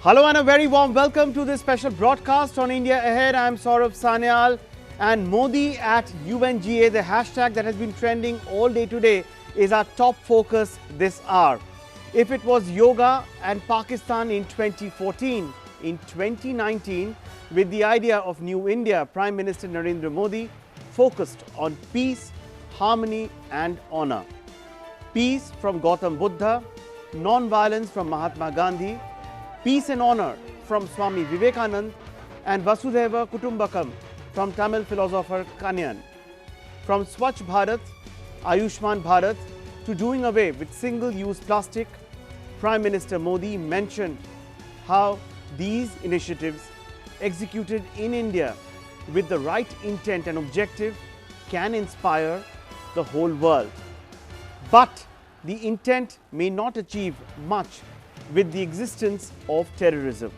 Hello and a very warm welcome to this special broadcast on India Ahead. I am Saurabh Sanyal, and Modi at UNGA, the hashtag that has been trending all day today, is our top focus this hour. If it was yoga and Pakistan in 2014, in 2019, with the idea of New India, Prime Minister Narendra Modi focused on peace, harmony and honor. Peace from Gautam Buddha, non-violence from Mahatma Gandhi, peace and honor from Swami Vivekanand, and Vasudhaiva Kutumbakam from Tamil philosopher Kanyan. From Swachh Bharat, Ayushman Bharat to doing away with single-use plastic, Prime Minister Modi mentioned how these initiatives executed in India with the right intent and objective can inspire the whole world. But the intent may not achieve much with the existence of terrorism.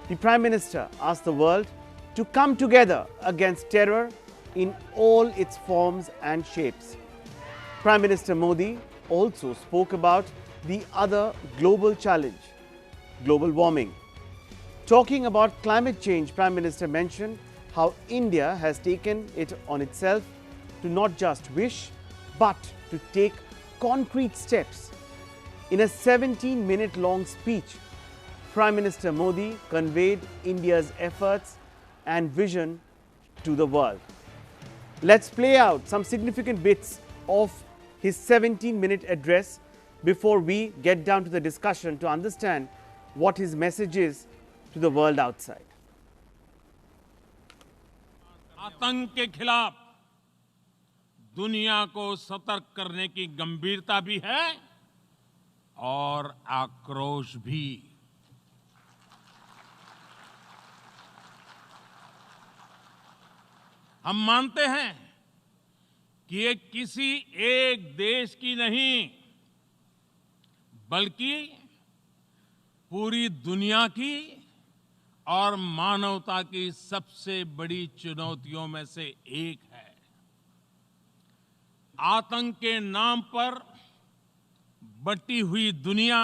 The Prime Minister asked the world to come together against terror in all its forms and shapes. Prime Minister Modi also spoke about the other global challenge, global warming. Talking about climate change, Prime Minister mentioned how India has taken it on itself to not just wish, but to take concrete steps. In a 17-minute-long speech, Prime Minister Modi conveyed India's efforts and vision to the world. Let's play out some significant bits of his 17-minute address before we get down to the discussion to understand what his message is to the world outside. आतंक के खिलाफ दुनिया को सतर्क करने की गंभीरता भी है और आक्रोश भी। हम मानते हैं कि ये किसी एक देश की नहीं, बल्कि पूरी दुनिया की और मानवता की सबसे बड़ी चुनौतियों में से एक है। आतंक के नाम पर बटी हुई दुनिया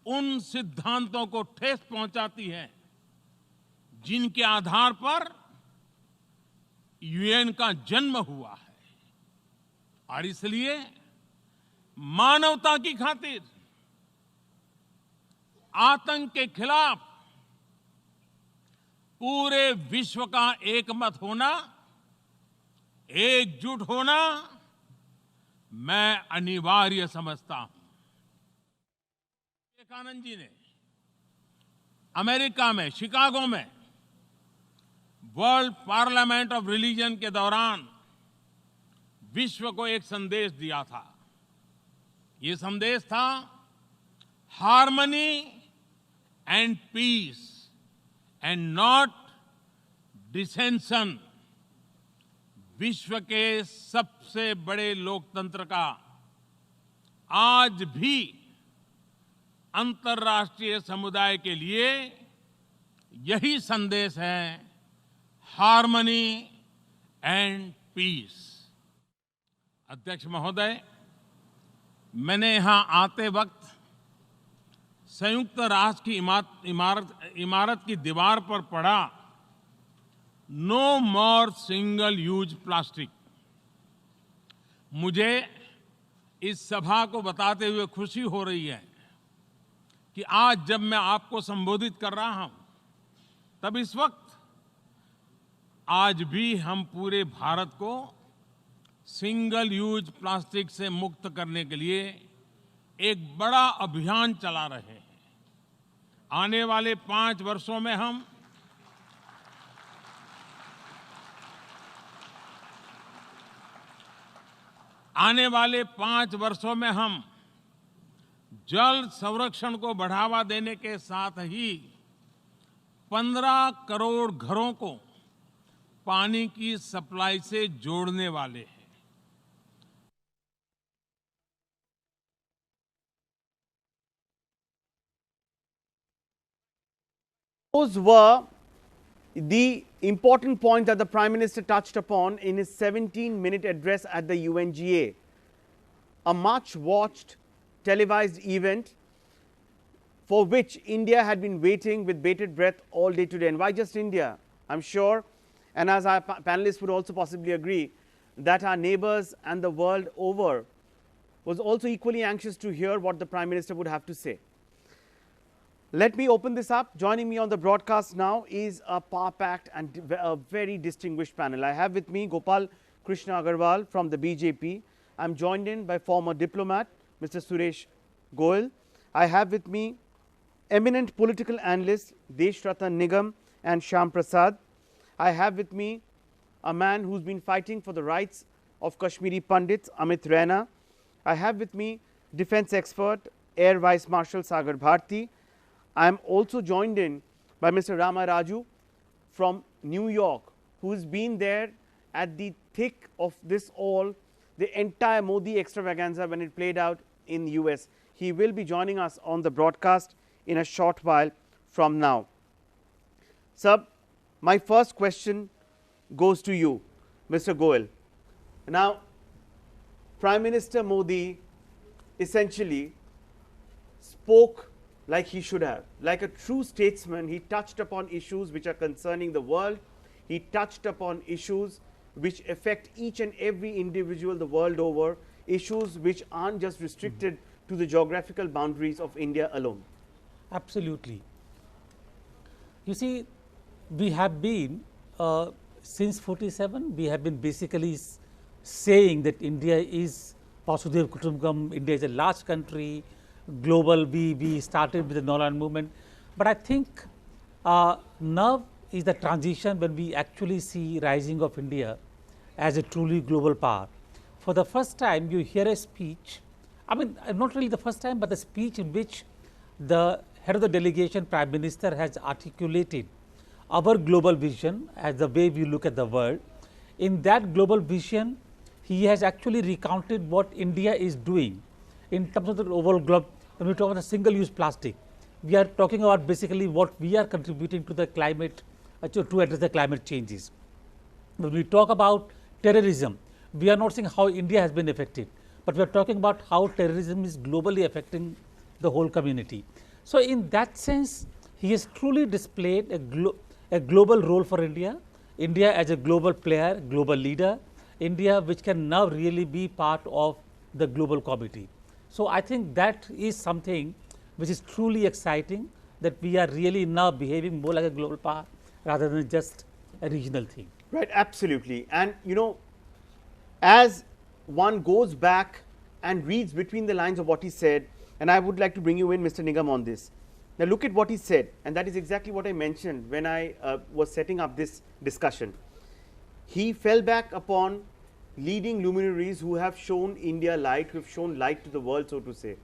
उन सिद्धांतों को ठेस पहुंचाती है जिनके आधार पर यूएन का जन्म हुआ है, और इसलिए मानवता की खातिर आतंक के खिलाफ पूरे विश्व का एकमत होना, एकजुट होना मैं अनिवार्य समझता हूं। विवेकानंद जी ने अमेरिका में शिकागो में वर्ल्ड पार्लियामेंट ऑफ रिलीजन के दौरान विश्व को एक संदेश दिया था। ये संदेश था harmony and peace and not dissension. विश्व के सबसे बड़े लोकतंत्र का आज भी अंतर्राष्ट्रीय समुदाय के लिए यही संदेश है, हार्मनी एंड पीस। अध्यक्ष महोदय, मैंने यहां आते वक्त संयुक्त राष्ट्र की इमारत की दीवार पर पढ़ा, नो मोर सिंगल यूज प्लास्टिक। मुझे इस सभा को बताते हुए खुशी हो रही है कि आज जब मैं आपको संबोधित कर रहा हूं, तब इस वक्त आज भी हम पूरे भारत को सिंगल यूज प्लास्टिक से मुक्त करने के लिए एक बड़ा अभियान चला रहे हैं। आने वाले 5 वर्षों में हम जल संरक्षण को बढ़ावा देने के साथ ही 15 करोड़ घरों को पानी की सप्लाई से जोड़ने वाले हैं। Those were the important points that the Prime Minister touched upon in his 17-minute address at the UNGA, a much watched televised event for which India had been waiting with bated breath all day today. And why just India? I'm sure, and as our panelists would also possibly agree, that our neighbors and the world over was also equally anxious to hear what the Prime Minister would have to say. Let me open this up. Joining me on the broadcast now is a power-packed and a very distinguished panel. I have with me Gopal Krishna Agarwal from the BJP. I'm joined in by former diplomat, Mr. Suresh Goel. I have with me eminent political analysts Desh Ratan Nigam and Shyam Prasad. I have with me a man who's been fighting for the rights of Kashmiri Pandits, Amit Raina. I have with me defense expert, Air Vice Marshal Sagar Bharti. I am also joined in by Mr. Rama Raju from New York, who's been there at the thick of this all, the entire Modi extravaganza when it played out in the US. He will be joining us on the broadcast in a short while from now. Sir, my first question goes to you, Mr. Goel. Now, Prime Minister Modi essentially spoke like he should have. Like a true statesman, he touched upon issues which are concerning the world. He touched upon issues which affect each and every individual the world over, issues which aren't just restricted to the geographical boundaries of India alone. Absolutely. You see, we have been since 47, we have been basically saying that India is Vasudev Kutumbakam, India is a large country, global, we started with the non-aligned movement. But I think now is the transition when we actually see rising of India as a truly global power. For the first time, you hear a speech, I mean, not really the first time, but the speech in which the head of the delegation, Prime Minister, has articulated our global vision as the way we look at the world. In that global vision, he has actually recounted what India is doing in terms of the overall globe. When we talk about single-use plastic, we are talking about basically what we are contributing to the climate, to address the climate changes. When we talk about terrorism, we are not saying how India has been affected, but we are talking about how terrorism is globally affecting the whole community. So in that sense, he has truly displayed a global role for India, India as a global player, global leader, India which can now really be part of the global committee. So I think that is something which is truly exciting, that we are really now behaving more like a global power rather than just a regional thing. Right, absolutely. And you know, as one goes back and reads between the lines of what he said, and I would like to bring you in, Mr. Nigam, on this. Now look at what he said, and that is exactly what I mentioned when I was setting up this discussion. He fell back upon leading luminaries who have shown India light, who have shown light to the world, so to say.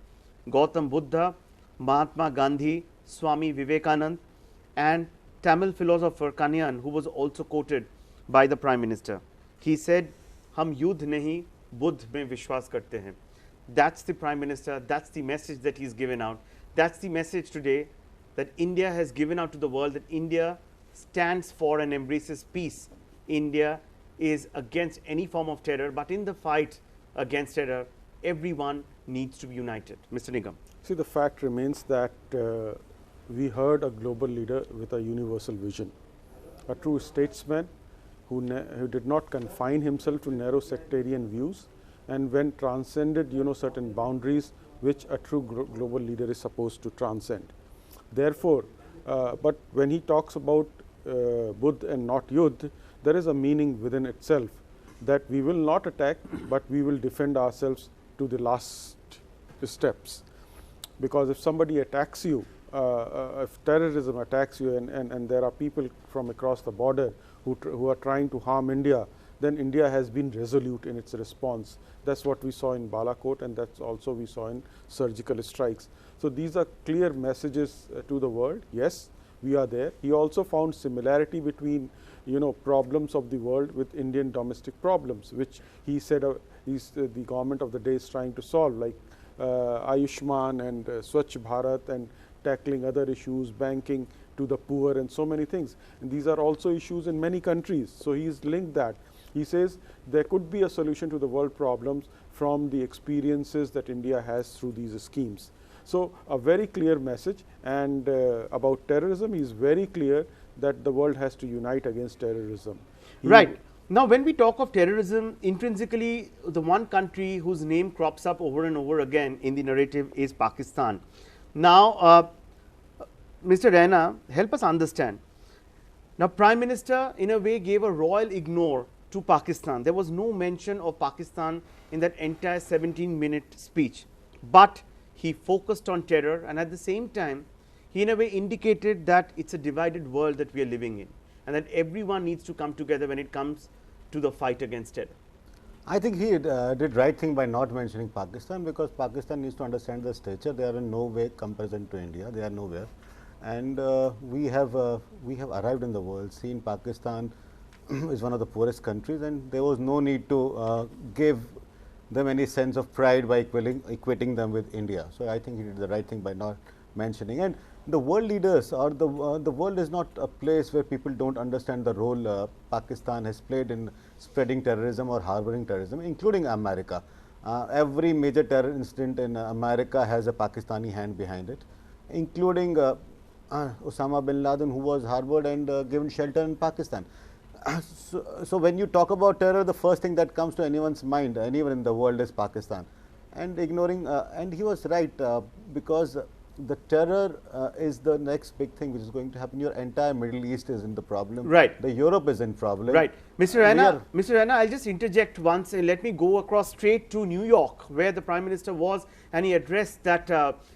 Gautam Buddha, Mahatma Gandhi, Swami Vivekanand, and Tamil philosopher Kanyan, who was also quoted by the Prime Minister. He said, "Hum yudh nahi, buddh mein vishwas karte hain." That's the Prime Minister, that's the message that he's given out. That's the message today that India has given out to the world, that India stands for and embraces peace. India is against any form of terror, but in the fight against terror, everyone needs to be united. Mr. Nigam. See, the fact remains that we heard a global leader with a universal vision, a true statesman who did not confine himself to narrow sectarian views and when transcended, certain boundaries which a true global leader is supposed to transcend. Therefore, but when he talks about Buddh and not Yudh, there is a meaning within itself that we will not attack, but we will defend ourselves to the last steps. Because if somebody attacks you, if terrorism attacks you and there are people from across the border who are trying to harm India, then India has been resolute in its response. That's what we saw in Balakot, and that's also we saw in surgical strikes. So these are clear messages to the world. Yes, we are there. He also found similarity between problems of the world with Indian domestic problems, which he said the government of the day is trying to solve, like Ayushman and Swachh Bharat and tackling other issues, banking to the poor and so many things. And these are also issues in many countries. So he's linked that. He says there could be a solution to the world problems from the experiences that India has through these schemes. So, a very clear message, and about terrorism, he is very clear that the world has to unite against terrorism. Right. Now, when we talk of terrorism, intrinsically, the one country whose name crops up over and over again in the narrative is Pakistan. Now, Mr. Raina, help us understand. Now, Prime Minister, in a way, gave a royal ignore to Pakistan. There was no mention of Pakistan in that entire 17-minute speech. But he focused on terror, and at the same time, he in a way indicated that it's a divided world that we are living in, and that everyone needs to come together when it comes to the fight against terror. I think he did right thing by not mentioning Pakistan, because Pakistan needs to understand the stature. They are in no way comparison to India. They are nowhere, and we have arrived in the world. Seen Pakistan is one of the poorest countries, and there was no need to give them any sense of pride by equating them with India. So I think he did the right thing by not mentioning. And the world leaders, or the world is not a place where people don't understand the role Pakistan has played in spreading terrorism or harboring terrorism, including America. Every major terror incident in America has a Pakistani hand behind it, including Osama bin Laden, who was harbored and given shelter in Pakistan. So when you talk about terror, the first thing that comes to anyone's mind, anyone in the world, is Pakistan. And ignoring, and he was right, because the terror is the next big thing which is going to happen. Your entire Middle East is in the problem. Right. The Europe is in problem. Right. Mr. Raina, I'll just interject once and let me go across straight to New York, where the Prime Minister was, and he addressed that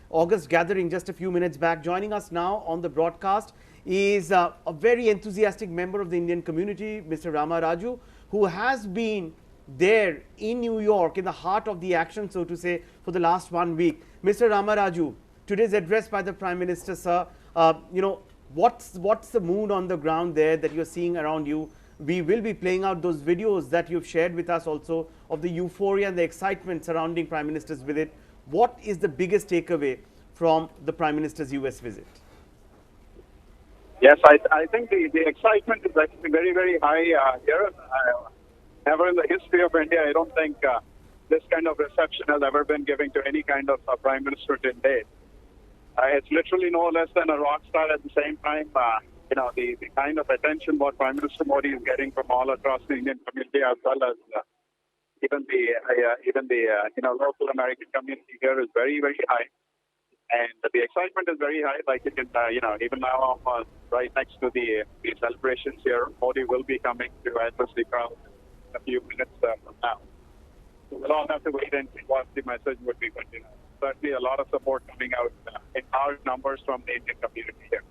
August gathering just a few minutes back. Joining us now on the broadcast is a very enthusiastic member of the Indian community, Mr. Rama Raju, who has been there in New York, in the heart of the action, so to say, for the last 1 week. Mr. Rama Raju, today's address by the Prime Minister, sir, you know, what's the mood on the ground there that you're seeing around you? We will be playing out those videos that you've shared with us also of the euphoria and the excitement surrounding Prime Minister's visit. What is the biggest takeaway from the Prime Minister's US visit? Yes, I think the excitement is actually very, very high here. Never in the history of India, I don't think this kind of reception has ever been given to any kind of Prime Minister till date. It's literally no less than a rock star. At the same time, you know, the kind of attention what Prime Minister Modi is getting from all across the Indian community, as well as even the you know, local American community here, is very, very high. And the excitement is very high. Like you can, you know, even now, right next to the celebrations here, Modi will be coming to address the crowd in a few minutes from now. So we'll all have to wait and see what the message would be. But you know, certainly a lot of support coming out in large numbers from the Indian community here.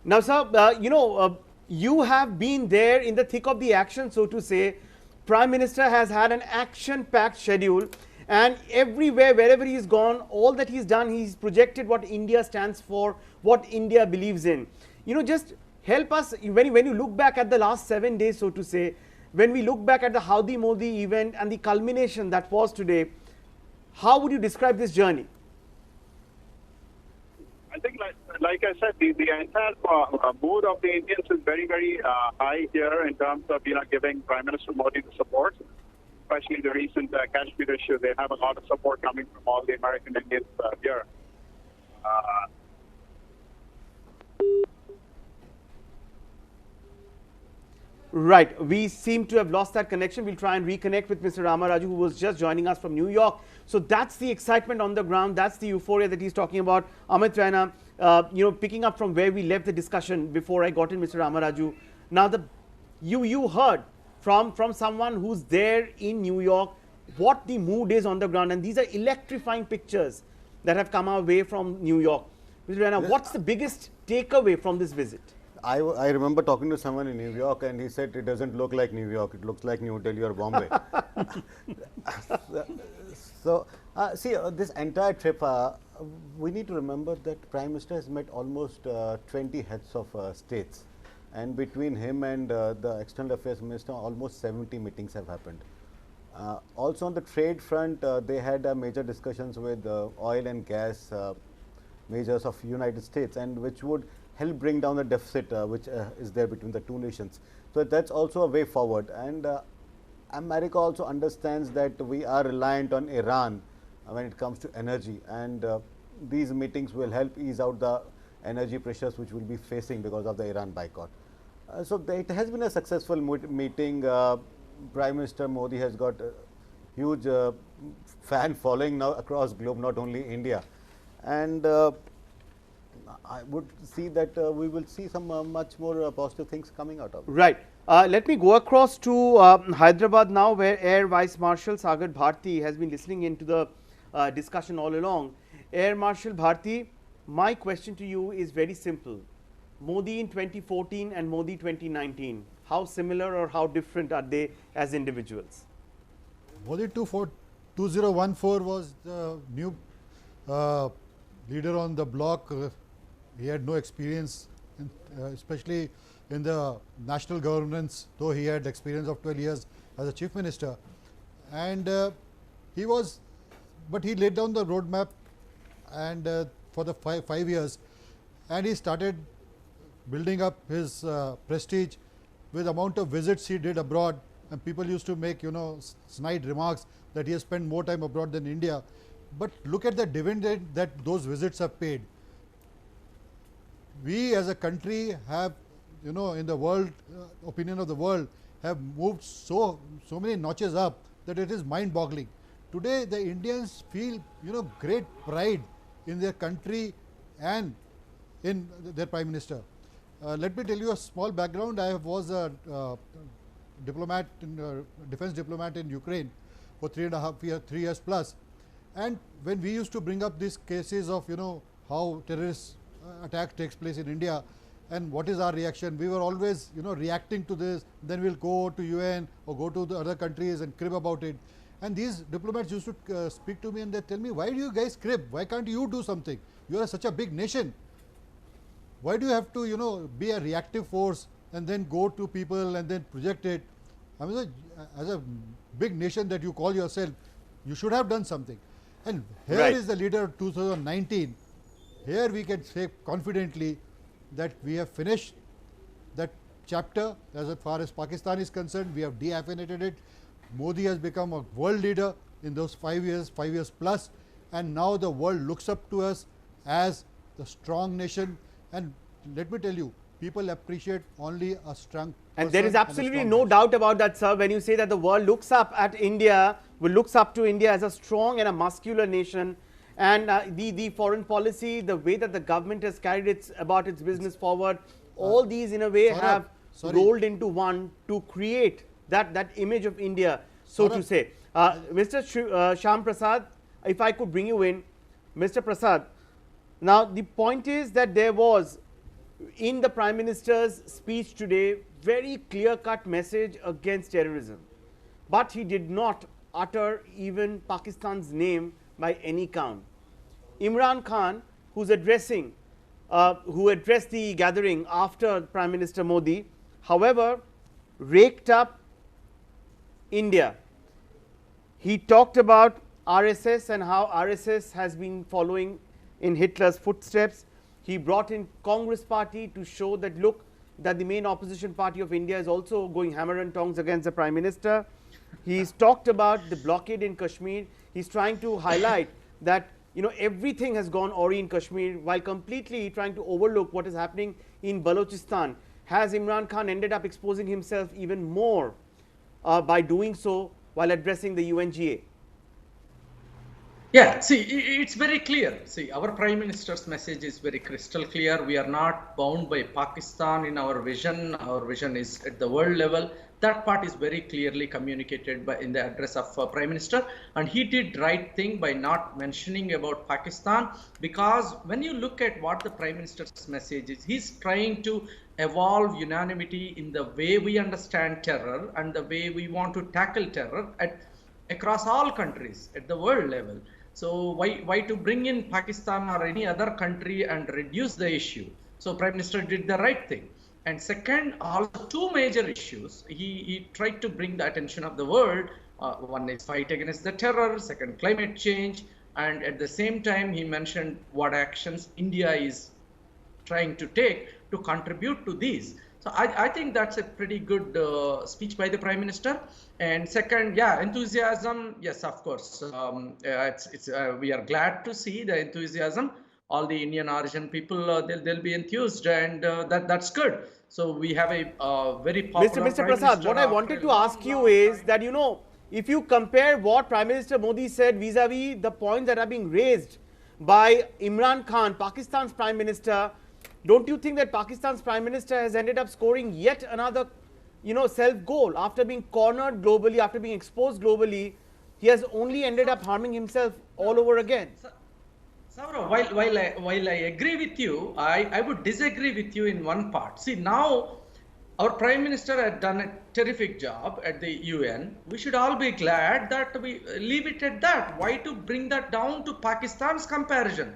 Now, sir, you know, you have been there in the thick of the action, so to say. Prime Minister has had an action-packed schedule. And everywhere, wherever he's gone, all that he's done, he's projected what India stands for, what India believes in. You know, just help us, when you look back at the last 7 days, so to say, when we look back at the Howdy Modi event and the culmination that was today, how would you describe this journey? I think, like I said, the entire mood of the Indians is very, very high here in terms of, you know, giving Prime Minister Modi the support. Especially the recent Kashmir issue, they have a lot of support coming from all the American Indians here. Right. We seem to have lost that connection. We'll try and reconnect with Mr. Rama Raju, who was just joining us from New York. So that's the excitement on the ground. That's the euphoria that he's talking about. Amit Raina, you know, picking up from where we left the discussion before I got in, Mr. Rama Raju. Now, you heard from someone who's there in New York what the mood is on the ground, and these are electrifying pictures that have come our way from New York. Mr. Raina, what's the biggest takeaway from this visit? I remember talking to someone in New York, and he said it doesn't look like New York, it looks like New Delhi or Bombay. So, see, this entire trip, we need to remember that Prime Minister has met almost 20 heads of states. And between him and the External Affairs Minister, almost 70 meetings have happened. Also on the trade front, they had major discussions with oil and gas majors of United States, and which would help bring down the deficit which is there between the two nations. So that's also a way forward. And America also understands that we are reliant on Iran when it comes to energy, and these meetings will help ease out the energy pressures which we will be facing because of the Iran boycott. So it has been a successful meeting. Prime Minister Modi has got a huge fan following now across globe, not only India, and I would see that we will see some much more positive things coming out of it. Right. Let me go across to Hyderabad now, where Air Vice Marshal Sagar Bharti has been listening into the discussion all along. Air Marshal Bharti, my question to you is very simple. Modi in 2014 and Modi 2019, how similar or how different are they as individuals? Modi 2014 was the new leader on the block. He had no experience, especially in the national governance, though he had experience of 12 years as a chief minister. And he laid down the roadmap and for the five years, and he started building up his prestige with amount of visits he did abroad, and people used to make snide remarks that he has spent more time abroad than India. But look at the dividend that those visits have paid. We as a country have, in the world opinion of the world, have moved so many notches up that it is mind boggling. Today the Indians feel great pride in their country and in their Prime Minister. Let me tell you a small background. I was a diplomat, defense diplomat in Ukraine for 3 years plus, and when we used to bring up these cases of how terrorist attack takes place in India and what is our reaction, we were always reacting to this. Then we'll go to UN or go to the other countries and crib about it. And these diplomats used to speak to me and they tell me, why do you guys crib? Why can't you do something? You are such a big nation. Why do you have to be a reactive force and then go to people and then project it? I mean, as a big nation that you call yourself, you should have done something. And here is the leader of 2019. Here we can say confidently that we have finished that chapter. As far as Pakistan is concerned, we have deaffinated it. Modi has become a world leader in those 5 years plus, and now the world looks up to us as the strong nation. And let me tell you, people appreciate only a strong person. And there is absolutely no doubt about that, sir, when you say that the world looks up at India, looks up to India as a strong and a muscular nation. And the foreign policy, the way that the government has carried its business forward, all these in a way have rolled into one to create that image of India, so to say. Mr. Shyam Prasad, if I could bring you in. Mr. Prasad, now the point is that there was, in the Prime Minister's speech today, very clear-cut message against terrorism. But he did not utter even Pakistan's name by any count. Imran Khan, who addressed the gathering after Prime Minister Modi, however, raked up India. He talked about RSS and how RSS has been following in Hitler's footsteps. He brought in Congress party to show that, look, that the main opposition party of India is also going hammer and tongs against the Prime Minister. He's talked about the blockade in Kashmir. He's trying to highlight that everything has gone awry in Kashmir, while completely trying to overlook what is happening in Balochistan. Has Imran Khan ended up exposing himself even more by doing so while addressing the UNGA? Yeah, see, it's very clear. See, our Prime Minister's message is very crystal clear. We are not bound by Pakistan in our vision. Our vision is at the world level. That part is very clearly communicated in the address of Prime Minister. And he did right thing by not mentioning about Pakistan, because when you look at what the Prime Minister's message is, he's trying to evolve unanimity in the way we understand terror and the way we want to tackle terror across all countries at the world level. So why to bring in Pakistan or any other country and reduce the issue? So Prime Minister did the right thing. And second, also two major issues. He tried to bring the attention of the world. One is fight against the terror, second climate change, and at the same time he mentioned what actions India is trying to take to contribute to these. So I think that's a pretty good speech by the Prime Minister. And second, yeah, enthusiasm. Yes, of course. We are glad to see the enthusiasm. All the Indian origin people, they'll be enthused, and that's good. So we have a very popular Mr. Prime Prasad, Minister what I wanted to ask you is that, you know, if you compare what Prime Minister Modi said vis-a-vis the points that are being raised by Imran Khan, Pakistan's Prime Minister, don't you think that Pakistan's Prime Minister has ended up scoring yet another, you know, self-goal? After being cornered globally, after being exposed globally, he has only ended up harming himself all over again. Saurav, while I agree with you, I would disagree with you in one part. See, now our Prime Minister had done a terrific job at the UN. We should all be glad that we leave it at that. Why to bring that down to Pakistan's comparison?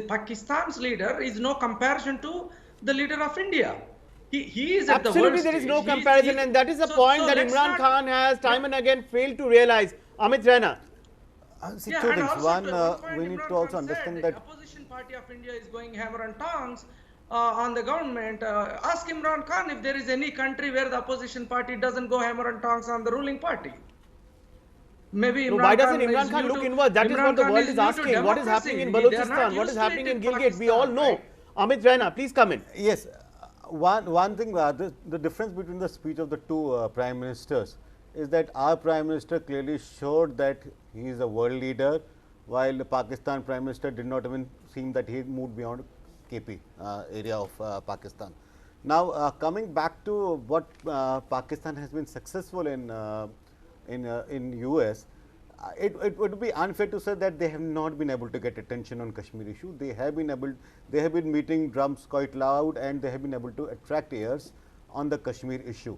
Pakistan's leader is no comparison to the leader of India. He is at the world Absolutely, there is stage. no comparison, and that is the point that Imran Khan has time and again failed to realize. Amit Raina. See, two things. One, we need to also understand that the opposition party of India is going hammer and tongs on the government. Ask Imran Khan if there is any country where the opposition party doesn't go hammer and tongs on the ruling party. Maybe No, why doesn't Imran Khan look inward? That is what the world is asking. What is happening in Balochistan? What is happening in Gilgit? We all know. Amit Raina, please come in. Yes, one thing, the difference between the speech of the two prime ministers is that our Prime Minister clearly showed that he is a world leader, while the Pakistan Prime Minister did not even seem that he moved beyond KP area of Pakistan. Now, coming back to what Pakistan has been successful in US, it would be unfair to say that they have not been able to get attention on Kashmir issue. They have been beating drums quite loud, and they have been able to attract ears on the Kashmir issue.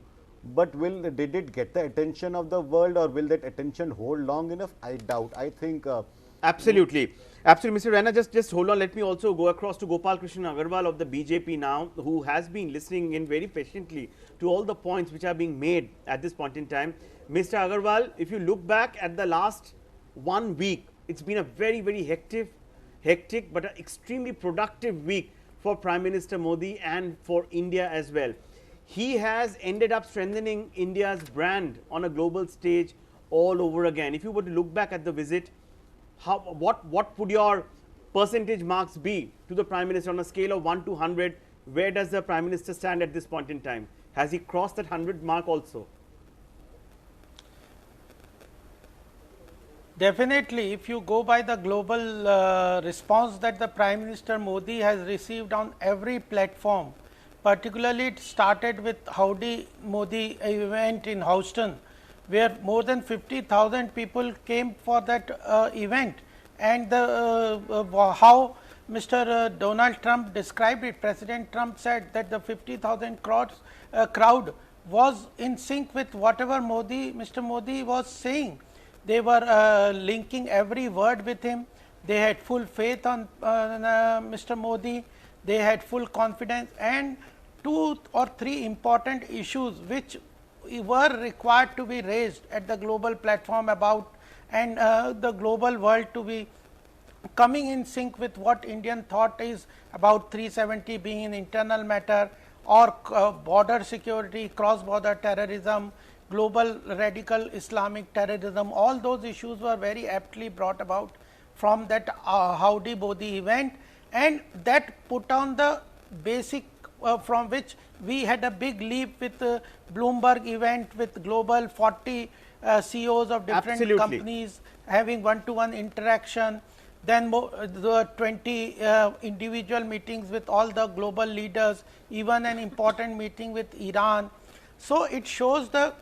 But did it get the attention of the world, or will that attention hold long enough? I doubt. I think Absolutely. Absolutely, Mr. Raina, just hold on. Let me also go across to Gopal Krishna Agarwal of the BJP now, who has been listening in very patiently to all the points which are being made at this point in time. Mr. Agarwal, if you look back at the last 1 week, it's been a very, very hectic but an extremely productive week for Prime Minister Modi and for India as well. He has ended up strengthening India's brand on a global stage all over again. If you were to look back at the visit, what would your percentage marks be to the Prime Minister on a scale of 1 to 100? Where does the Prime Minister stand at this point in time? Has he crossed that 100 mark also? Definitely, if you go by the global response that the Prime Minister Modi has received on every platform, particularly it started with Howdy Modi event in Houston, where more than 50,000 people came for that event, and how Mr. Donald Trump described it. President Trump said that the 50,000 crowd was in sync with whatever Mr. Modi was saying. They were linking every word with him. They had full faith on Mr. Modi. They had full confidence, and 2 or 3 important issues which were required to be raised at the global platform about, and the global world to be coming in sync with what Indian thought is about 370 being an internal matter, or border security, cross-border terrorism, global radical Islamic terrorism. All those issues were very aptly brought about from that Howdy Modi event, and that put on the basic from which we had a big leap with Bloomberg event, with global 40 CEOs of different companies having one-to-one interaction, then the 20 individual meetings with all the global leaders, even an important meeting with Iran. So it shows the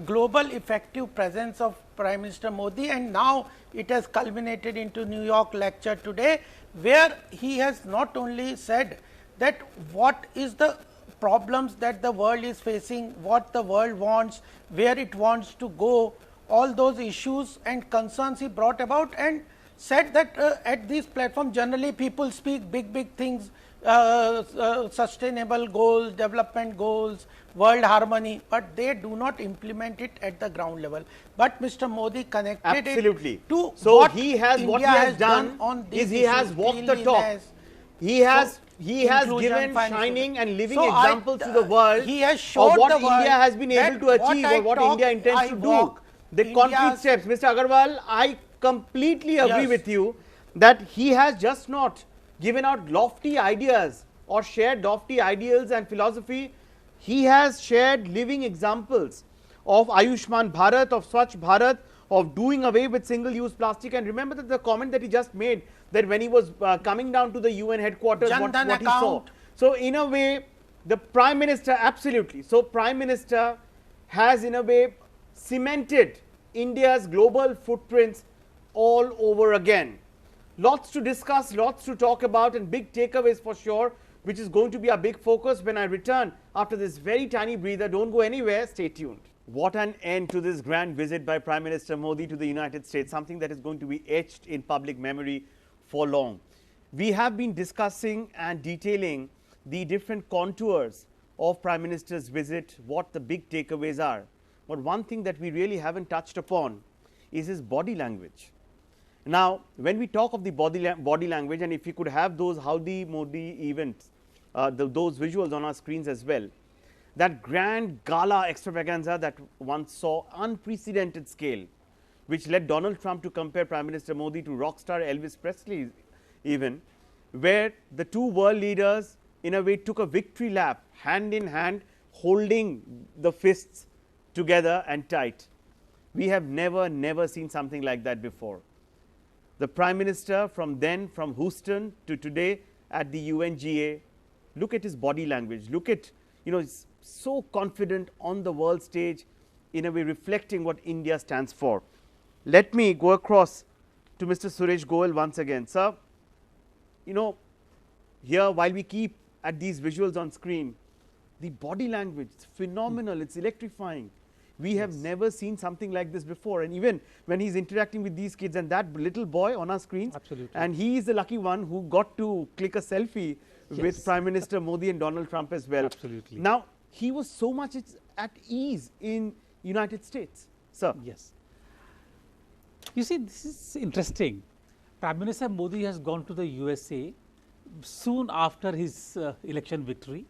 global effective presence of Prime Minister Modi, and now it has culminated into New York lecture today, where he has not only said that what is the problems that the world is facing, what the world wants, where it wants to go, all those issues and concerns he brought about, and said that at this platform generally people speak big things, sustainable goals, development goals, world harmony, but they do not implement it at the ground level. But Mr. Modi connected it to so what he has India what he has done on is he has walked the talk. He has he has inclusion, given financial- shining and living So examples to the world he has of showed what the world India has been able that to what achieve I or what talk, India intends I to do. walk. The concrete India's- steps, Mr. Agarwal, I completely agree Yes. with you that he has just not given out lofty ideas or shared lofty ideals and philosophy. He has shared living examples of Ayushman Bharat, of Swachh Bharat, of doing away with single-use plastic. And remember that the comment that he just made, that when he was coming down to the UN headquarters, Jan what Dhan he saw. account. So in a way, the Prime Minister, absolutely. So Prime Minister has in a way cemented India's global footprints all over again. Lots to discuss, lots to talk about, and big takeaways for sure, which is going to be our big focus when I return after this very tiny breather. Don't go anywhere, stay tuned. What an end to this grand visit by Prime Minister Modi to the United States, something that is going to be etched in public memory for long. We have been discussing and detailing the different contours of Prime Minister's visit, what the big takeaways are. But one thing that we really haven't touched upon is his body language. Now, when we talk of the body language, and if we could have those Howdy Modi events, those visuals on our screens as well, that grand gala extravaganza that one saw, unprecedented scale, which led Donald Trump to compare Prime Minister Modi to rock star Elvis Presley even, where the two world leaders in a way took a victory lap, hand in hand, holding the fists together and tight. We have never seen something like that before. The Prime Minister from Houston to today at the UNGA, look at his body language, look at, he's so confident on the world stage, in a way reflecting what India stands for. Let me go across to Mr. Suresh Goel once again. Sir, here while we keep at these visuals on screen, the body language, it's phenomenal, it's electrifying. We have never seen something like this before, and even when he's interacting with these kids and that little boy on our screens, Absolutely. and he is the lucky one who got to click a selfie with Prime Minister Modi and Donald Trump as well. Absolutely. Now, he was so much at ease in United States. Sir. Yes. You see, this is interesting. Prime Minister Modi has gone to the USA soon after his election victory,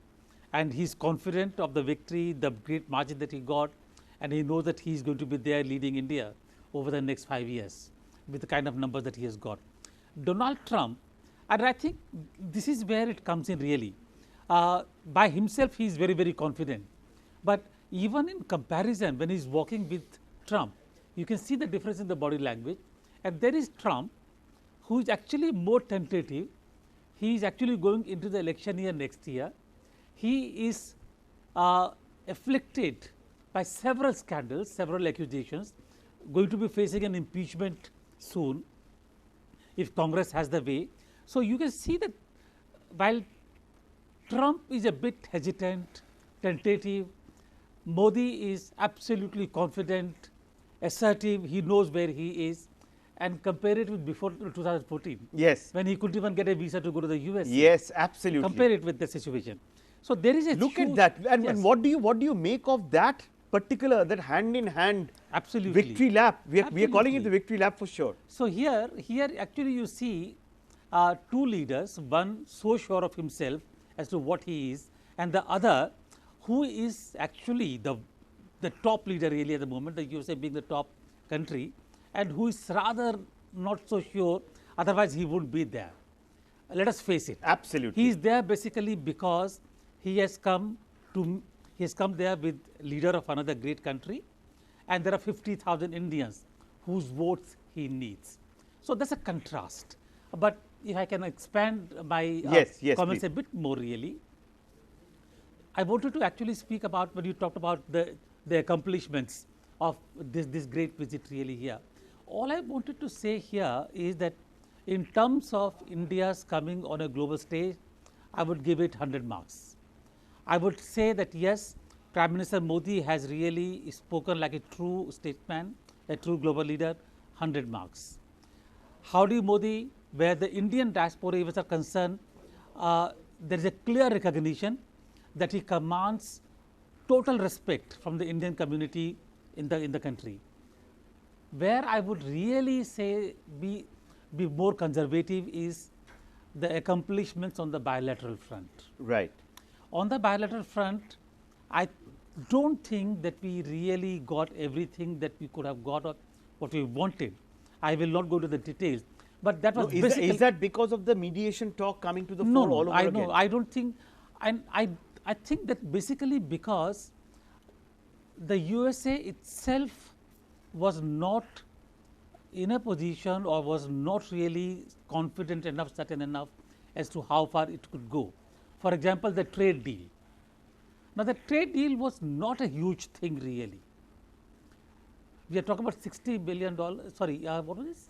and he's confident of the victory, the great margin that he got, and he knows that he's going to be there leading India over the next 5 years with the kind of numbers that he has got. Donald Trump, and I think this is where it comes in really. By himself, he is very confident. But even in comparison, when he's walking with Trump, you can see the difference in the body language. And there is Trump, who is actually more tentative. He is actually going into the election year next year. He is afflicted by several scandals, several accusations, going to be facing an impeachment soon if Congress has the way. So you can see that while Trump is a bit hesitant, tentative, Modi is absolutely confident, assertive, he knows where he is, and compare it with before 2014. Yes. When he couldn't even get a visa to go to the US. Yes, absolutely. Compare it with the situation. So there is a look huge, at that, and, yes. and what do you make of that particular, that hand in hand Absolutely. victory lap? We are calling it the victory lap for sure. So here actually you see two leaders, one so sure of himself as to what he is, and the other who is actually the top leader really at the moment, the USA being the top country, and who is rather not so sure, otherwise he wouldn't be there. Let us face it. Absolutely. He is there basically because he has come there with leader of another great country, and there are 50,000 Indians whose votes he needs. So that's a contrast. But if I can expand my comments please. a bit more really, I wanted to actually speak about when you talked about the accomplishments of this great visit really here. All I wanted to say here is that in terms of India's coming on a global stage, I would give it 100 marks. I would say that yes, Prime Minister Modi has really spoken like a true statesman, a true global leader, 100 marks. Howdy Modi, where the Indian diaspora events are concerned, there is a clear recognition that he commands total respect from the Indian community in the country. Where I would really say be more conservative is the accomplishments on the bilateral front. Right. On the bilateral front, I don't think that we really got everything that we could have got or what we wanted. I will not go to the details, but that was Is that because of the mediation talk coming to the fore all over I again? know. I don't think, and I think that basically because the USA itself was not in a position or was not really confident enough, certain enough as to how far it could go. For example, the trade deal. Now, the trade deal was not a huge thing really. We are talking about $60 billion, sorry, what was this?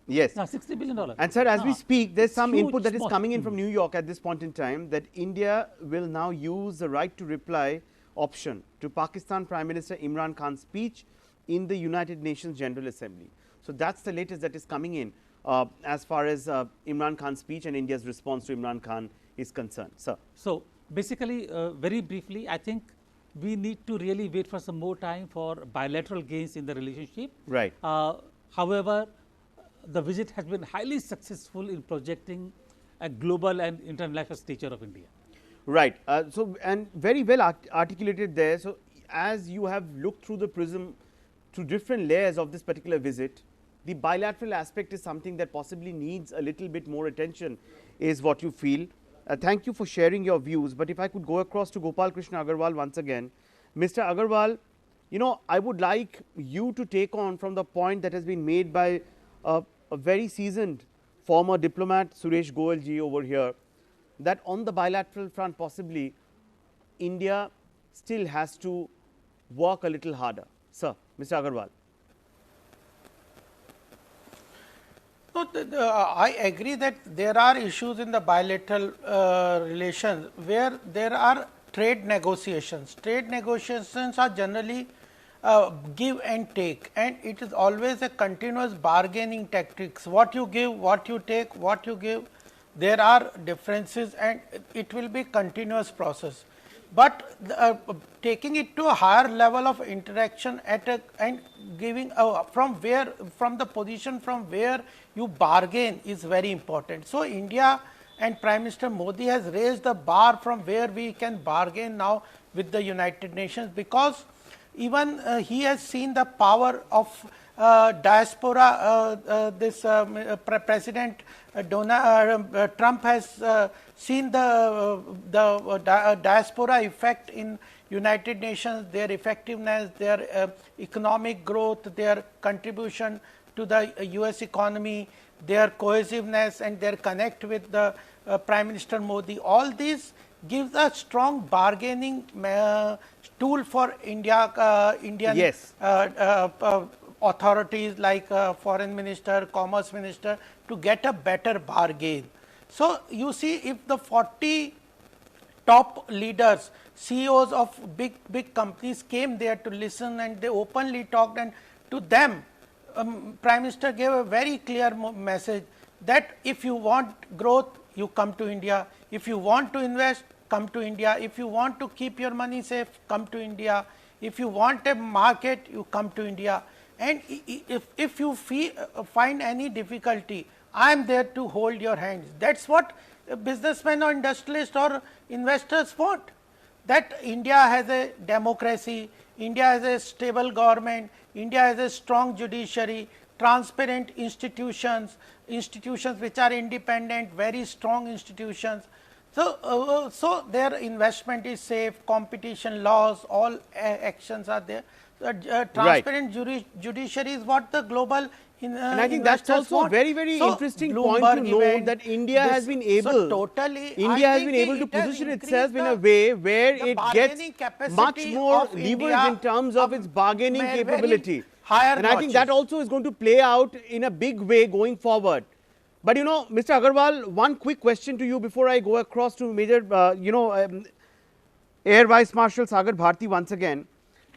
Yes. $60 billion. And sir, as we speak, there's some huge, input that is small. coming in from New York at this point in time that India will now use the right to reply option to Pakistan Prime Minister Imran Khan's speech in the United Nations General Assembly. So that's the latest that is coming in as far as Imran Khan's speech and India's response to Imran Khan is concerned. Sir. So basically, very briefly, I think we need to really wait for some more time for bilateral gains in the relationship. Right. However, the visit has been highly successful in projecting a global and international stature of India. Right. So, and very well articulated there. So, as you have looked through the prism through different layers of this particular visit, the bilateral aspect is something that possibly needs a little bit more attention, is what you feel. Thank you for sharing your views. But if I could go across to Gopal Krishna Agarwal once again. Mr. Agarwal, you know, I would like you to take on from the point that has been made by a very seasoned former diplomat, Suresh Goel ji over here, that on the bilateral front possibly India still has to work a little harder. Sir, Mr. Agarwal. So, I agree that there are issues in the bilateral relations where there are trade negotiations. Trade negotiations are generally give and take, and it is always a continuous bargaining tactics. What you give, what you take, what you give, there are differences and it will be continuous process. But taking it to a higher level of interaction at a, and giving from the position from where you bargain is very important. So, India and Prime Minister Modi has raised the bar from where we can bargain now with the United Nations, because even he has seen the power of diaspora. President Trump has seen the diaspora effect in United Nations, their effectiveness, their economic growth, their contribution to the US economy, their cohesiveness and their connect with the Prime Minister Modi. All these gives a strong bargaining tool for Indian yes. Authorities like Foreign Minister, Commerce Minister to get a better bargain. So, you see, if the 40 top leaders, CEOs of big companies came there to listen and they openly talked, and to them Prime Minister gave a very clear message that if you want growth, you come to India. If you want to invest, come to India. If you want to keep your money safe, come to India. If you want a market, you come to India. And if you find any difficulty, I am there to hold your hands. That's what businessmen or industrialists or investors want. That India has a democracy, India has a stable government, India has a strong judiciary, transparent institutions, institutions which are independent, very strong institutions. So, so their investment is safe, competition laws, all actions are there. Transparent judiciary is what the global and I think that's also a very, very interesting point to note, that India has been able, India has been able to position itself in a way where it gets much more leverage in terms of its bargaining capability. And I think that also is going to play out in a big way going forward. But you know, Mr. Agarwal, one quick question to you before I go across to Major, Air Vice Marshal Sagar Bharti once again.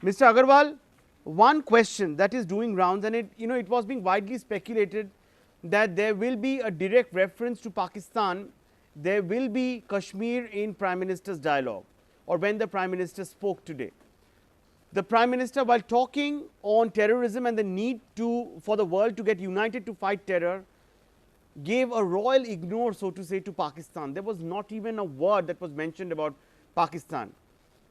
Mr. Agarwal, one question that is doing rounds, and it was being widely speculated that there will be a direct reference to Pakistan, there will be Kashmir in Prime Minister's dialogue, or when the Prime Minister spoke today. The Prime Minister, while talking on terrorism and the need for the world to get united to fight terror, gave a royal ignore, so to say, to Pakistan. There was not even a word that was mentioned about Pakistan.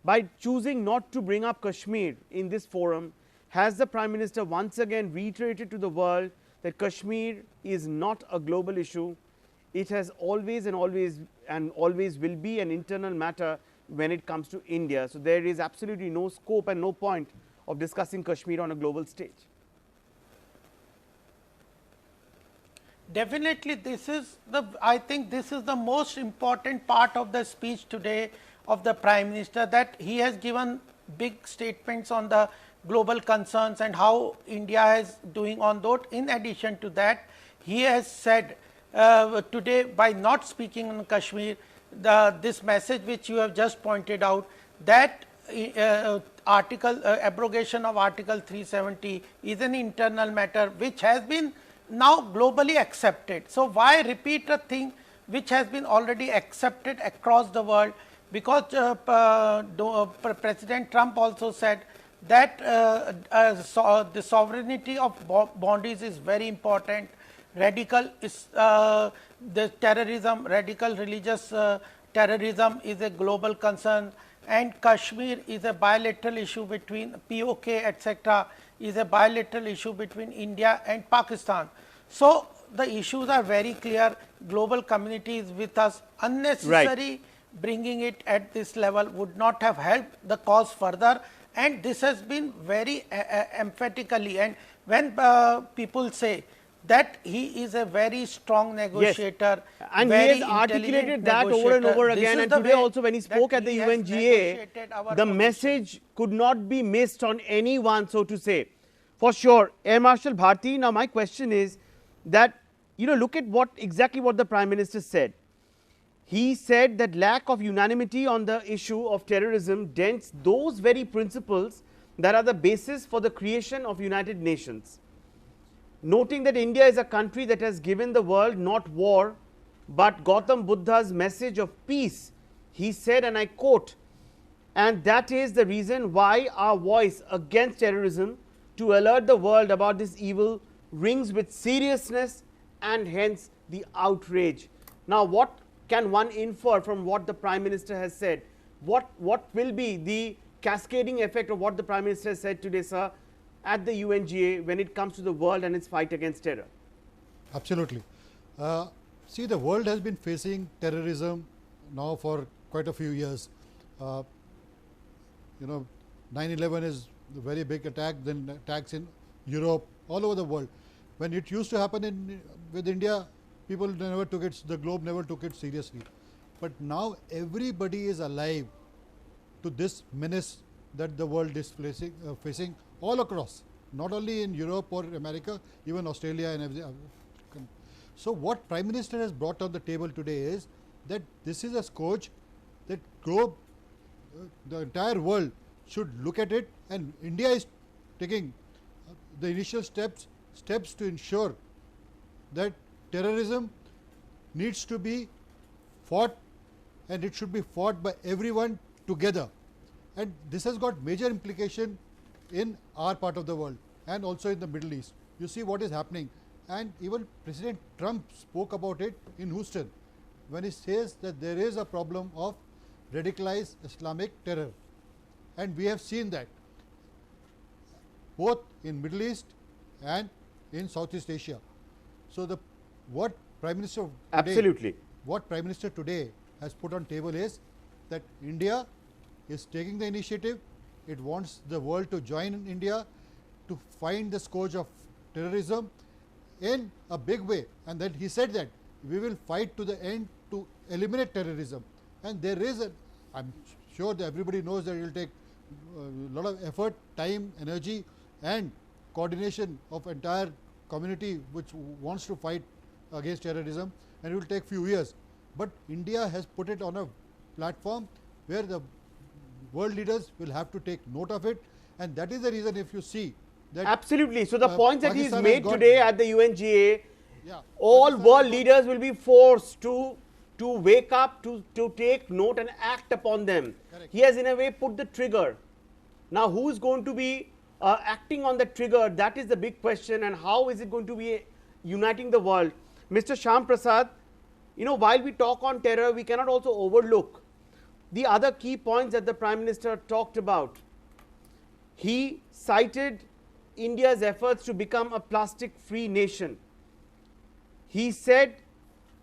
By choosing not to bring up Kashmir in this forum, has the Prime Minister once again reiterated to the world that Kashmir is not a global issue. It has always and always will be an internal matter when it comes to India. So there is absolutely no scope and no point of discussing Kashmir on a global stage. Definitely, I think this is the most important part of the speech today of the Prime Minister, that he has given big statements on the global concerns and how India is doing on those. In addition to that, he has said today, by not speaking on Kashmir, this message which you have just pointed out, that abrogation of Article 370 is an internal matter which has been now globally accepted. So why repeat a thing which has been already accepted across the world? Because President Trump also said that the sovereignty of bodies is very important. Radical is the terrorism, radical religious terrorism is a global concern, and Kashmir is a bilateral issue between POK, etc., is a bilateral issue between India and Pakistan. So the issues are very clear. Global community is with us. Unnecessary bringing it at this level would not have helped the cause further, and this has been very emphatically. And when people say that he is a very strong negotiator, and he has articulated that over and over again, and today also when he spoke at the UNGA, the message could not be missed on anyone, so to say. For sure. Air Marshal Bharti, now my question is that, look at exactly what the Prime Minister said. He said that lack of unanimity on the issue of terrorism dents those very principles that are the basis for the creation of United Nations. Noting that India is a country that has given the world not war, but Gautam Buddha's message of peace, he said, and I quote, and that is the reason why our voice against terrorism, to alert the world about this evil, rings with seriousness and hence the outrage. Now, what can one infer from what the Prime Minister has said? What will be the cascading effect of what the Prime Minister has said today, sir, at the UNGA when it comes to the world and its fight against terror? Absolutely. See, the world has been facing terrorism now for quite a few years. 9/11 is a very big attack, then attacks in Europe, all over the world. When it used to happen with India, people never took it, the globe never took it seriously. But now everybody is alive to this menace that the world is facing all across, not only in Europe or America, even Australia and everything. So what Prime Minister has brought on the table today is that this is a scourge that globe, the entire world should look at it, and India is taking the initial steps to ensure that terrorism needs to be fought, and it should be fought by everyone together. And this has got major implication in our part of the world and also in the Middle East. You see what is happening, and even President Trump spoke about it in Houston when he says that there is a problem of radicalized Islamic terror, and we have seen that both in Middle East and in Southeast Asia. So what Prime Minister today has put on table is that India is taking the initiative. It wants the world to join in India to find the scourge of terrorism in a big way, and that he said that we will fight to the end to eliminate terrorism. And there is I'm sure that everybody knows that it will take a lot of effort, time, energy and coordination of entire community which wants to fight against terrorism, and it will take few years. But India has put it on a platform where the world leaders will have to take note of it, and that is the reason if you see that. Absolutely. So the points that he has Pakistan made today at the UNGA, all Pakistan world leaders will be forced to wake up, to take note and act upon them. Correct. He has in a way put the trigger. Now who is going to be acting on the trigger? That is the big question, and how is it going to be uniting the world? Mr. Shyam Prasad, you know, while we talk on terror, we cannot also overlook the other key points that the Prime Minister talked about. He cited India's efforts to become a plastic-free nation. He said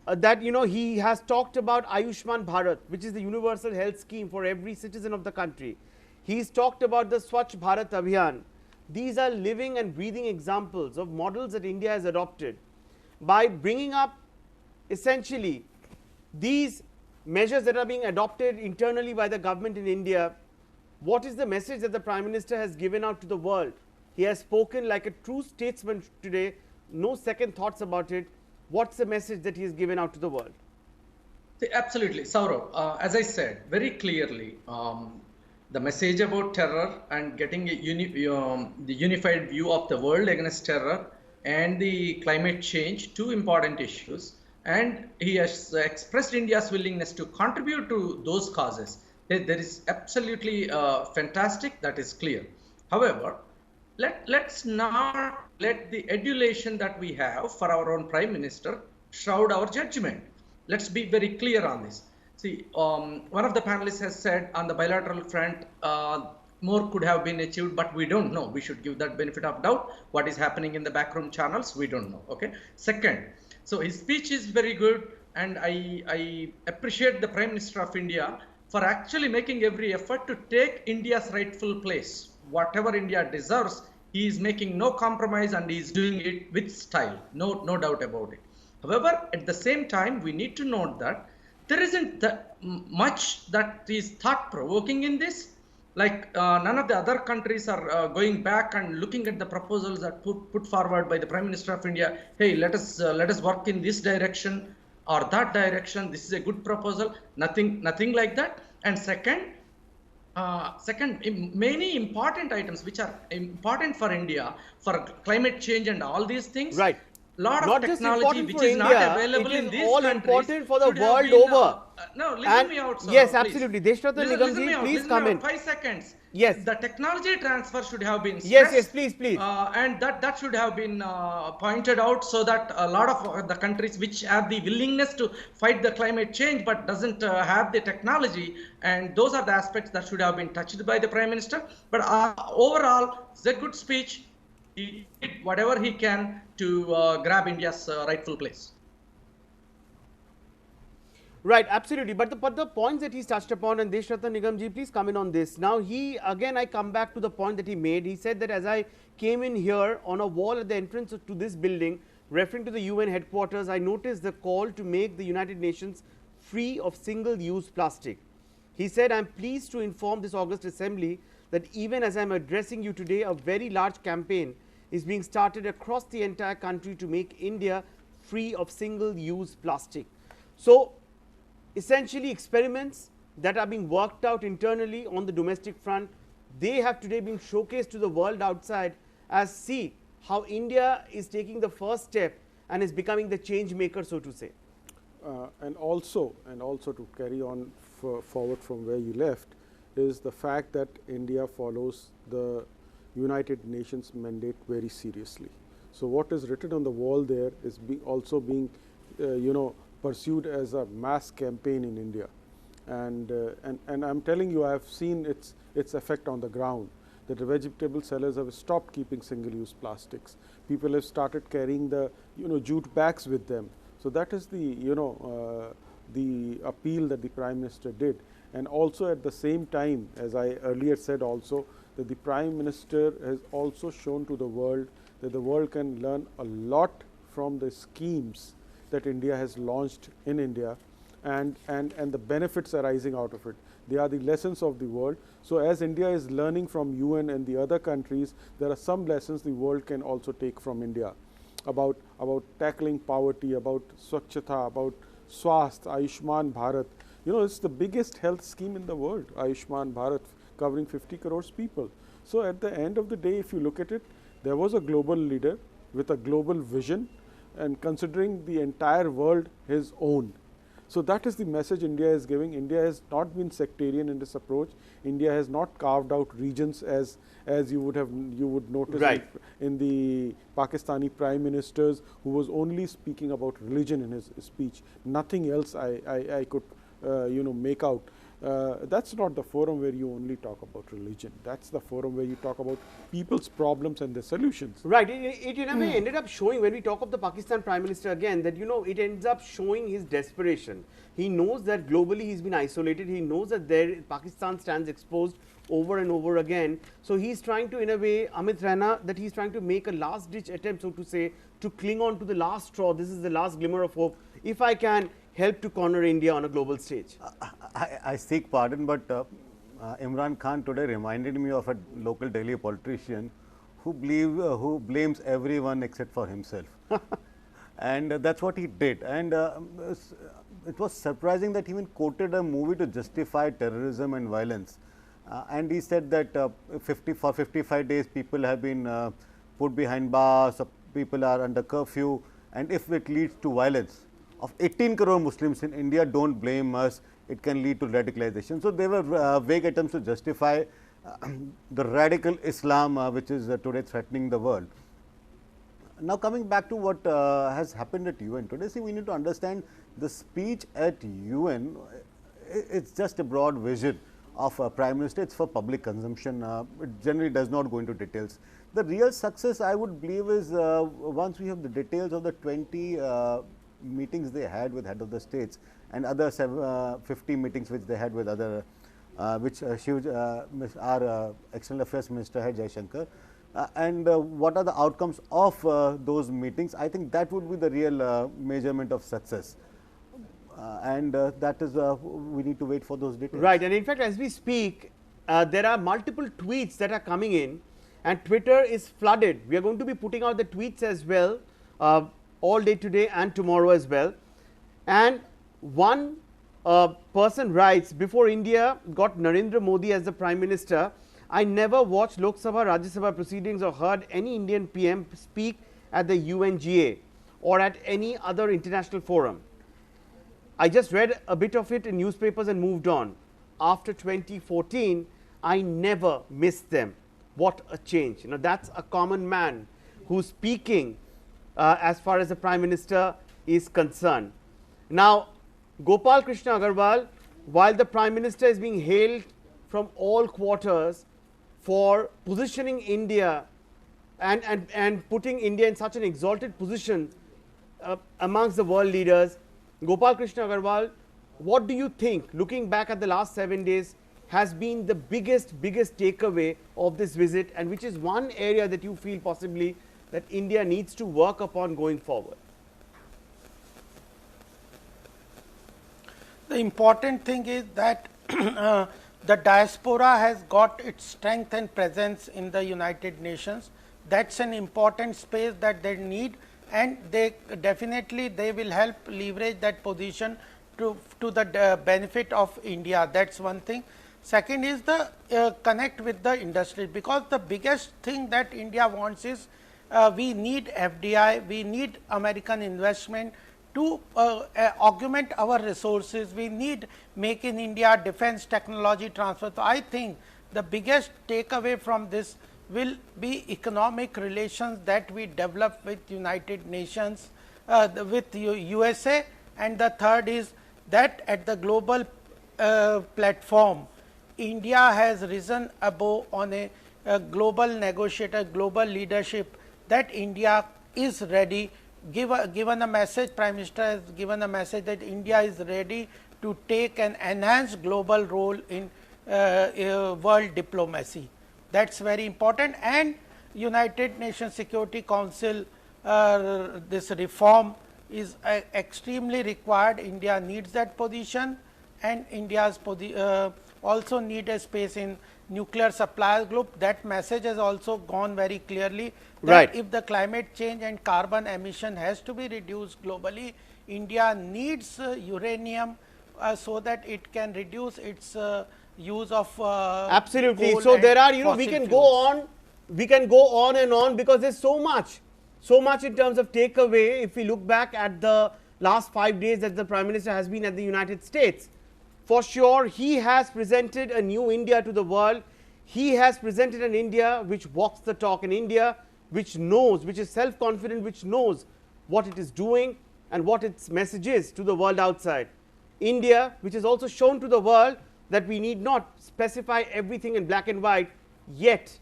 that, you know, he has talked about Ayushman Bharat, which is the universal health scheme for every citizen of the country. He's talked about the Swachh Bharat Abhiyan. These are living and breathing examples of models that India has adopted. By bringing up essentially these measures that are being adopted internally by the government in India, what is the message that the Prime Minister has given out to the world? He has spoken like a true statesman today, no second thoughts about it. What's the message that he has given out to the world? See, absolutely, Saurav. As I said very clearly, the message about terror and getting a the unified view of the world against terror and the climate change, two important issues. And he has expressed India's willingness to contribute to those causes. There is absolutely fantastic, that is clear. However, let's not let the adulation that we have for our own Prime Minister shroud our judgment. Let's be very clear on this. See, one of the panelists has said on the bilateral front, more could have been achieved, but we don't know. We should give that benefit of doubt. What is happening in the backroom channels, we don't know. Okay. Second, so his speech is very good, and I appreciate the Prime Minister of India for actually making every effort to take India's rightful place. Whatever India deserves, he is making no compromise and he is doing it with style. No doubt about it. However, at the same time, we need to note that there isn't much that is thought-provoking in this. Like none of the other countries are going back and looking at the proposals that put forward by the Prime Minister of India. Hey, let us work in this direction or that direction. This is a good proposal. Nothing like that. And second, many important items which are important for India, for climate change and all these things. Right. Lot of not technology which is India, not available it is in these all countries important for the world been, over. No, listen and me out, sir. Yes, please. absolutely. Deshrata Nigamji, please come in. 5 seconds. Yes. The technology transfer should have been stressed. Yes, please. And that should have been pointed out so that a lot of the countries which have the willingness to fight the climate change but doesn't have the technology, and those are the aspects that should have been touched by the Prime Minister. But overall, it's a good speech. He did whatever he can to grab India's rightful place. Right, absolutely. But the points that he's touched upon, and Deshrata Nigamji, please come in on this. Now, I come back to the point that he made. He said that as I came in here on a wall at the entrance to this building, referring to the UN headquarters, I noticed the call to make the United Nations free of single-use plastic. He said, I'm pleased to inform this August Assembly that even as I'm addressing you today, a very large campaign is being started across the entire country to make India free of single-use plastic. So, essentially experiments that are being worked out internally on the domestic front, they have today been showcased to the world outside as see how India is taking the first step and is becoming the change maker, so to say. And also to carry on forward from where you left is the fact that India follows the United Nations mandate very seriously. So what is written on the wall there is also being pursued as a mass campaign in India, and I'm telling you, I have seen its effect on the ground. That the vegetable sellers have stopped keeping single-use plastics. People have started carrying the jute bags with them. So that is the the appeal that the Prime Minister did, and also at the same time, as I earlier said, also that the Prime Minister has also shown to the world that the world can learn a lot from the schemes that India has launched in India, and the benefits arising out of it. They are the lessons of the world. So as India is learning from UN and the other countries, there are some lessons the world can also take from India about tackling poverty, about Swachhata, about Swasth, Ayushman Bharat. It's the biggest health scheme in the world, Ayushman Bharat, covering 50 crores people. So at the end of the day, if you look at it, there was a global leader with a global vision and considering the entire world his own. So that is the message India is giving. India has not been sectarian in this approach. India has not carved out regions as you would notice in the Pakistani Prime Ministers, who was only speaking about religion in his speech. Nothing else I could make out. That's not the forum where you only talk about religion. That's the forum where you talk about people's problems and their solutions. Right. It in a way ended up showing, when we talk of the Pakistan Prime Minister again, that it ends up showing his desperation. He knows that globally he's been isolated. He knows that Pakistan stands exposed over and over again. So he's trying to, in a way, Amit Raina, that he's trying to make a last ditch attempt, so to say, to cling on to the last straw. This is the last glimmer of hope. If I can help to corner India on a global stage. I seek pardon, but Imran Khan today reminded me of a local Delhi politician who blames everyone except for himself. And that's what he did. And it was surprising that he even quoted a movie to justify terrorism and violence. And he said that for 55 days people have been put behind bars, people are under curfew, and if it leads to violence, of 18 crore Muslims in India, don't blame us, it can lead to radicalization. So there were vague attempts to justify the radical Islam which is today threatening the world. Now coming back to what has happened at UN today, see, we need to understand the speech at UN, it's just a broad vision of a Prime Minister, it's for public consumption, it generally does not go into details. The real success, I would believe, is once we have the details of the 20 meetings they had with head of the states and other 50 meetings which they had with other, which our External Affairs Minister had, Jaishankar, and what are the outcomes of those meetings. I think that would be the real measurement of success. And that is, we need to wait for those details. Right, and in fact, as we speak, there are multiple tweets that are coming in, and Twitter is flooded. We are going to be putting out the tweets as well, all day today and tomorrow as well. And one person writes, before India got Narendra Modi as the Prime Minister, I never watched Lok Sabha, Rajya Sabha proceedings or heard any Indian PM speak at the UNGA or at any other international forum. I just read a bit of it in newspapers and moved on. After 2014, I never missed them. What a change. That's a common man who's speaking as far as the Prime Minister is concerned. Now, Gopal Krishna Agarwal, while the Prime Minister is being hailed from all quarters for positioning India and putting India in such an exalted position amongst the world leaders, Gopal Krishna Agarwal, what do you think, looking back at the last 7 days, has been the biggest takeaway of this visit, and which is one area that you feel possibly that India needs to work upon going forward? The important thing is that the diaspora has got its strength and presence in the United Nations. That's an important space that they need, and they will help leverage that position to the benefit of India. That's one thing. Second is the connect with the industry, because the biggest thing that India wants is we need FDI, we need American investment to augment our resources. We need Make in India, defense technology transfer. So I think the biggest takeaway from this will be economic relations that we develop with United Nations, with USA, and the third is that at the global platform, India has risen above on a global negotiator, global leadership, that India is ready. Given a message, Prime Minister has given a message that India is ready to take an enhanced global role in world diplomacy. That's very important, and United Nations Security Council, this reform is extremely required. India needs that position, and India's also need a space in nuclear suppliers group. That message has also gone very clearly that if the climate change and carbon emission has to be reduced globally, India needs uranium so that it can reduce its use of absolutely. So there are, we can go on and on, because there's so much in terms of takeaway. If we look back at the last 5 days that the Prime Minister has been at the United States. For sure, he has presented a new India to the world. He has presented an India which walks the talk, an India which knows, which is self-confident, which knows what it is doing and what its message is to the world outside. India which has also shown to the world that we need not specify everything in black and white, yet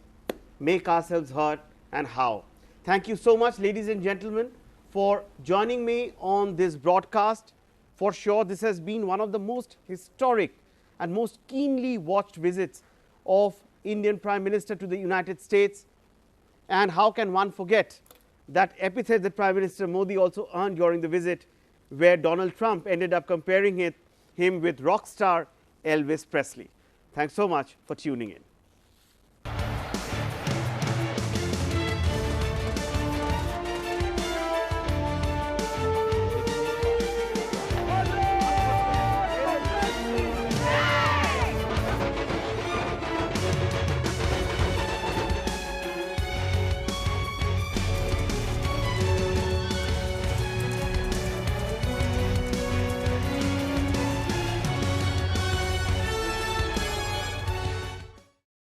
make ourselves heard, and how. Thank you so much, ladies and gentlemen, for joining me on this broadcast. For sure, this has been one of the most historic and most keenly watched visits of Indian Prime Minister to the United States. And how can one forget that epithet that Prime Minister Modi also earned during the visit, where Donald Trump ended up comparing him with rock star Elvis Presley. Thanks so much for tuning in.